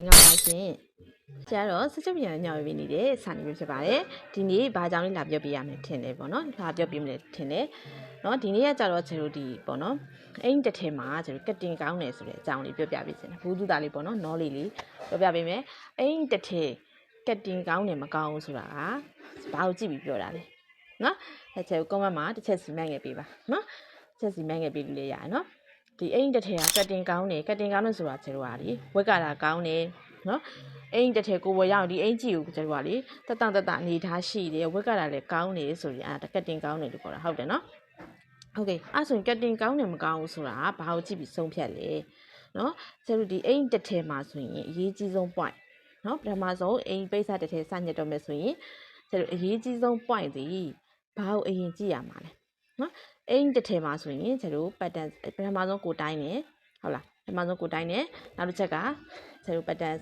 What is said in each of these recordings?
ငါပါရှင်ဆရာတော့စချက်ပြန်ညော်ပြီးနေတဲ့စာနေမျိုးဖြစ်ပါတယ်ဒီနေ့ဘာကြောင့်လဲလာပြောပြရမယ်ထင်တယ်ပေါ့နော်ဘာပြောပြမလဲထင်တယ်နော်ဒီနေ့ကကြတော့ကျွန်တော်ဒီပေါ့နော်အိမ်တစ်ထဲမှာကျွန်တော်ကတင်ကောင်းတယ်ဆိုတဲ့အကြောင်းလေးပြောပြပေးခြင်းဘူးသူသားလေးပေါ့နော်နောလေးလေးပြောပြပေးမယ်အိမ်တစ်ထဲကတင်ကောင်းတယ်မကောင်းဘူးဆိုတာကဘာကိုကြည့်ပြီးပြောတာလဲနော်အဲ့ချက်ကွန်မန့်မှာတစ်ချက်စီမန့်ခဲ့ပေးပါနော်ချက်စီမန့်ခဲ့ပေးလို့ရရနော်ဒီအိမ်တစ်ထဲကတင်ကောင်းတယ်ဆိုတာကျွန်တော်ကလေဝက်ကတာကောင်းတယ်နော်အိမ်တစ်ထဲကိုဝယ်ရအောင်ဒီအိမ်ကြီးကိုကျွန်တော်ကလေတက်အနေထားရှိတယ်ဝက်ကတာလည်းကောင်းတယ်ဆိုရင်အဲ့ဒါကတင်ကောင်းတယ်လို့ခေါ်တာဟုတ်တယ်နော်โอเคအဲ့ဆိုရင်ကတင်ကောင်းတယ်မကောင်းဘူးဆိုတာဘာကိုကြည့်ပြီးဆုံးဖြတ်လဲနော်ကျွန်တော်ဒီအိမ်တစ်ထဲမှာဆိုရင်အရေးကြီးဆုံး point နော်ပထမဆုံးအိမ်ပိတ်စတစ်ထဲစညက်တော့မယ်ဆိုရင်ကျွန်တော်အရေးကြီးဆုံး point ဒီဘာကိုအရင်ကြည့်ရမှာလဲနော်အိမ်တစ်ထဲမှာဆိုရင်ကျွန်တော် pattern ပထမဆုံးကိုတိုင်းနေဟုတ်လားပထမဆုံးကိုတိုင်းနေနောက်တစ်ချက်ကကျွန်တော် pattern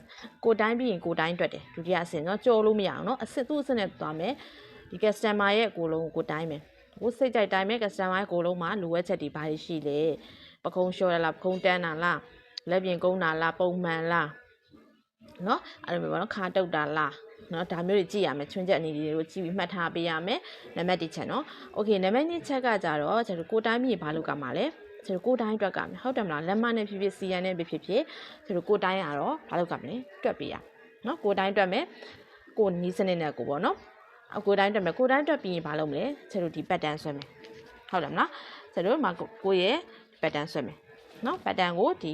ကိုတိုင်းပြီးရင်ကိုတိုင်းတွက်တယ်ဒုတိယအဆင့်เนาะကြော်လို့မရအောင်เนาะအဆင့်သူ့အဆင့်နဲ့သွားမယ်ဒီ customer ရဲ့ကိုလုံးကိုတိုင်းမယ်ကိုစိတ်ကြိုက်တိုင်းမယ် customer ရဲ့ကိုလုံးမှာလိုအပ်ချက်တွေဘာတွေရှိလဲပကုံးလျှော်ရလားပကုံးတန်းတာလားလက်ပြင်ကုန်းတာလားပုံမှန်လားเนาะအဲ့လိုမျိုးပေါ့เนาะခါတုတ်တာလားနော်ဒါမျိုးတွေကြည့်ရမယ်ချွင်းချက်အနေတွေကိုကြည့်ပြီးမှတ်ထားပေးရမယ်နံပါတ်1ချက်နော်โอเคနံပါတ်2ချက်ကကြတော့ကျွန်တော်ကိုတိုင်းမြေဘာလုပ်ကမှာလဲကျွန်တော်ကိုတိုင်းတွက်ကမယ်ဟုတ်တယ်မလားလက်မနဲ့ဖြစ်ဖြစ်စီရန်နဲ့ဖြစ်ဖြစ်ကျွန်တော်ကိုတိုင်းရတော့ဘာလုပ်ကမလဲတွက်ပေးရနော်ကိုတိုင်းတွက်မယ်ကိုနီးစနစ်နဲ့ကိုပေါ့နော်ကိုတိုင်းတွက်မယ်ကိုတိုင်းတွက်ပြီးရင်ဘာလုပ်မလဲကျွန်တော်ဒီ pattern ဆွဲမယ်ဟုတ်တယ်မလားကျွန်တော်မှာကိုရဲ့ pattern ဆွဲမယ်နော် pattern ကိုဒ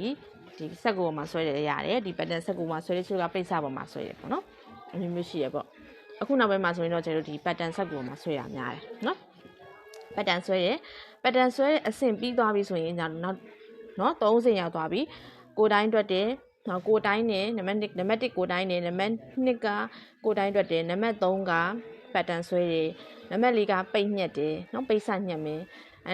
ီစက်ကူပေါ်မှာဆွဲရရတယ်ဒီ pattern စက်ကူမှာဆွဲရချိုးကပိတ်စပေါ်မှာဆွဲရပေါ့နော်အမျိုးမျိုးရှိရပေါ့အခုနောက်ပိုင်းမှာဆိုရင်တော့ကျွန်တော်ဒီ pattern ဆက်ကိုမှဆွဲရများတယ်နော် pattern ဆွဲတဲ့အဆင့်ပြီးသွားပြီဆိုရင်နောက်နော်3ဆင့်ရောက်သွားပြီကိုတိုင်းတွက်တယ်နောက်ကိုတိုင်းနဲ့နံပါတ်1ကိုတိုင်းနဲ့နံပါတ်2ကကိုတိုင်းတွက်တယ်နံပါတ်3က pattern ဆွဲတယ်နံပါတ်4ကပိတ်ညက်တယ်နော်ပိတ်စညက်မယ်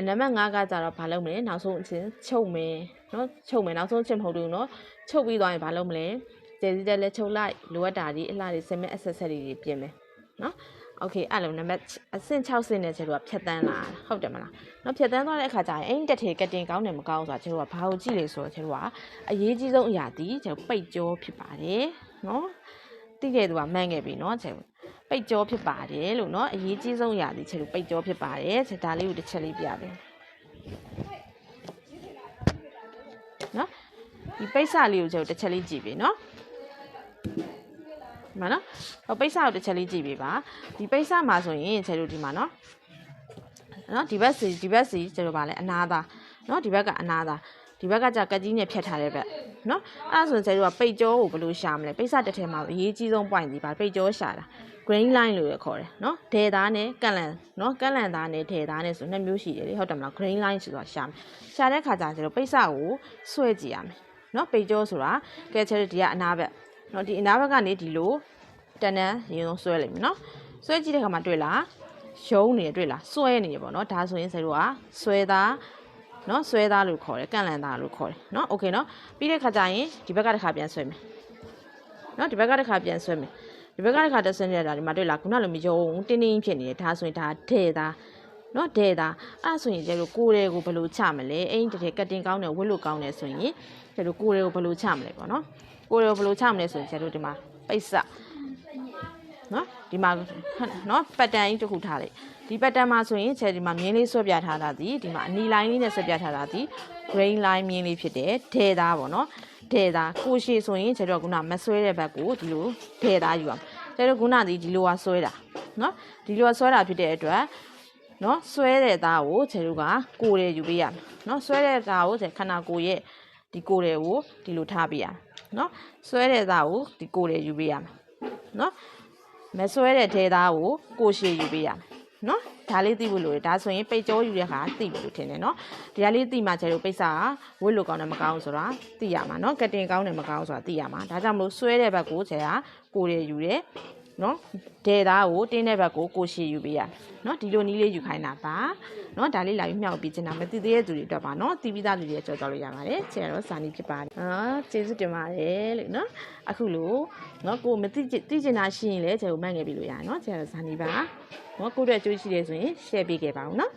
နံပါတ်5ကကြတော့ဘာလုပ်မလဲနောက်ဆုံးအချင်းချုပ်မယ်နော်ချုပ်မယ်နောက်ဆုံးအချင်းမဟုတ်ဘူးနော်ချုပ်ပြီးသွားရင်ဘာလုပ်မလဲကျေးဇူးတက်လက်ချုပ်လိုက်လိုအပ်တာဒီအလှတွေစင်မဲ့ accessory တွေပြင်မယ်နော်โอเคအဲ့လိုနံပါတ်အဆင့်6ဆင့်နဲ့ကျွန်တော်ကဖြတ်တန်းလာဟုတ်တယ်မလားနော်ဖြတ်တန်းသွားတဲ့အခါကျရင်အိမ်တက်ထေကတင်ကောင်းတယ်မကောင်းဆိုတာကျွန်တော်ကဘာကိုကြည့်လဲဆိုတော့ကျွန်တော်ကအရေးကြီးဆုံးအရာဒီကျွန်တော်ပိတ်ကြောဖြစ်ပါတယ်နော်တိတဲ့သူကမှန်းခဲ့ပြီနော်ကျွန်တော်ပိတ်ကြောဖြစ်ပါတယ်လို့နော်အရေးကြီးဆုံးအရာဒီကျွန်တော်ပိတ်ကြောဖြစ်ပါတယ်ဒါလေးကိုတစ်ချက်လေးပြပေးနော်ဒီပိတ်စလေးကိုကျွန်တော်တစ်ချက်လေးကြည့်ပြီနော်မှန်နော်ဟိုပိတ်စကိုတစ်ချက်လေးကြည့်ပေးပါဒီပိတ်စမှာဆိုရင်ကျွန်တော်ဒီမှာနော်ဒီဘက်စီကျွန်တော်ဗာလဲအနာသားနော်ဒီဘက်ကအနာသားဒီဘက်ကကြာကကြီးနဲ့ဖြတ်ထားတဲ့ဘက်နော်အဲ့ဒါဆိုရင်ကျွန်တော်ကပိတ်ကြောကိုဘယ်လိုရှာမလဲပိတ်စတစ်ထည်မှာအရေးကြီးဆုံး point ဒီပါပိတ်ကြောရှာတာ grain line လို့ရခေါ်တယ်နော်ဒဲသားနဲ့ကန့်လန့်နော်ကန့်လန့်သားနဲ့ဒဲသားနဲ့ဆိုနှစ်မျိုးရှိတယ်လေဟုတ်တယ်မလား grain line ဆိုတော့ရှာတဲ့ခါကျကျွန်တော်ပိတ်စကိုဆွဲကြည့်ရမယ်နော်ပိတ်ကြောဆိုတာကဲချယ်ဒီကအနာဘက်နော်ဒီအနာဘက်ကနေဒီလိုတန်းတန်းရင်ဆုံးဆွဲလိုက်မယ်နော်ဆွဲကြည့်တဲ့ခါမှာတွေ့လားရုံးနေတွေ့လားဆွဲနေရပေါ့နော်ဒါဆိုရင်ဆရာတို့ကဆွဲသားနော်ဆွဲသားလို့ခေါ်တယ်ကန့်လန့်သားလို့ခေါ်တယ်နော်โอเคနော်ပြီးတဲ့ခါကျရင်ဒီဘက်ကတစ်ခါပြန်ဆွဲမယ်နော်ဒီဘက်ကတစ်ခါပြန်ဆွဲမယ်ဒီဘက်ကတစ်ခါတက်ဆွဲနေတာဒီမှာတွေ့လားခုနလိုမျိုးရုံးတင်းတင်းဖြစ်နေတယ်ဒါဆိုရင်ဒါထဲသားနော်ဒဲသားအဲ့ဆိုရင်ကျတို့ကိုယ်တွေကိုဘယ်လိုချမလဲအိမ်တည်းကတ်တင်ကောင်းတယ်ဝတ်လို့ကောင်းတယ်ဆိုရင်ကျတို့ကိုယ်တွေကိုဘယ်လိုချမလဲပေါ့နော်ကိုယ်တွေကိုဘယ်လိုချမလဲဆိုရင်ကျတို့ဒီမှာပိတ်စနော်ဒီမှာနော် pattern ကြီးတစ်ခုထားလိုက်ဒီ pattern မှာဆိုရင်ဒီမှာမြင်းလေးဆွဲပြထားတာဒီမှာအနီလိုင်းလေးနဲ့ဆွဲပြထားတာဒီ grain line မြင်းလေးဖြစ်တယ်ဒဲသားပေါ့နော်ဒဲသားကိုရှည်ဆိုရင်ကျတော့ခုနမဆွဲတဲ့ဘက်ကိုဒီလိုဒဲသားယူအောင်ကျတော့ခုနဒီလိုကဆွဲတာနော်ဒီလိုကဆွဲတာဖြစ်တဲ့အတွက်နော်ဆွဲတဲ့သားကိုကျတို့ကကိုယ်ရယူပေးရမယ်နော်ဆွဲတဲ့သားကိုခန္ဓာကိုယ်ရဲ့ဒီကိုယ်တွေကိုဒီလိုထားပေးရမယ်နော်ဆွဲတဲ့သားကိုဒီကိုယ်ရယူပေးရမယ်နော်မဆွဲတဲ့ထဲသားကိုကိုရှည်ယူပေးရမယ်နော်ဒါလေးသိဖို့လိုတယ်ဒါဆိုရင်ပိတ်ကြောယူတဲ့ခါသိပြီလို့ထင်တယ်နော်ဒီကလေးသိမှကျတော့ပိတ်စာဝတ်လို့ကောင်းတယ်မကောင်းဆိုတာသိရမှာနော်ကတင်ကောင်းတယ်မကောင်းဆိုတာသိရမှာဒါကြောင့်မလို့ဆွဲတဲ့ဘက်ကိုကျတော့ကိုရယူတယ်နော်ဒဲသားကိုတင်းတဲ့ဘက်ကိုကိုရှည်ယူပေးရနော်ဒီလိုနည်းလေးယူခိုင်းတာပါနော်ဒါလေးလာပြီးမြောက်ပြီးကျင်တာမသိသေးတဲ့သူတွေအတွက်ပါနော်တီးပြီးသားလူတွေကြော်ကြော်လို့ရပါတယ်ကျန်တော့စာနီဖြစ်ပါတယ်ကျေးဇူးတင်ပါတယ်လို့နော်အခုလို့နော်ကိုမသိကျင်တာရှိရင်လည်းကျန်ကိုမှတ်ငယ်ပြီးလို့ရတယ်နော်ကျန်တော့စာနီပါနော်ကိုယ့်အတွက်အကျိုးရှိတယ်ဆိုရင် share ပေးခဲ့ပါဦးနော်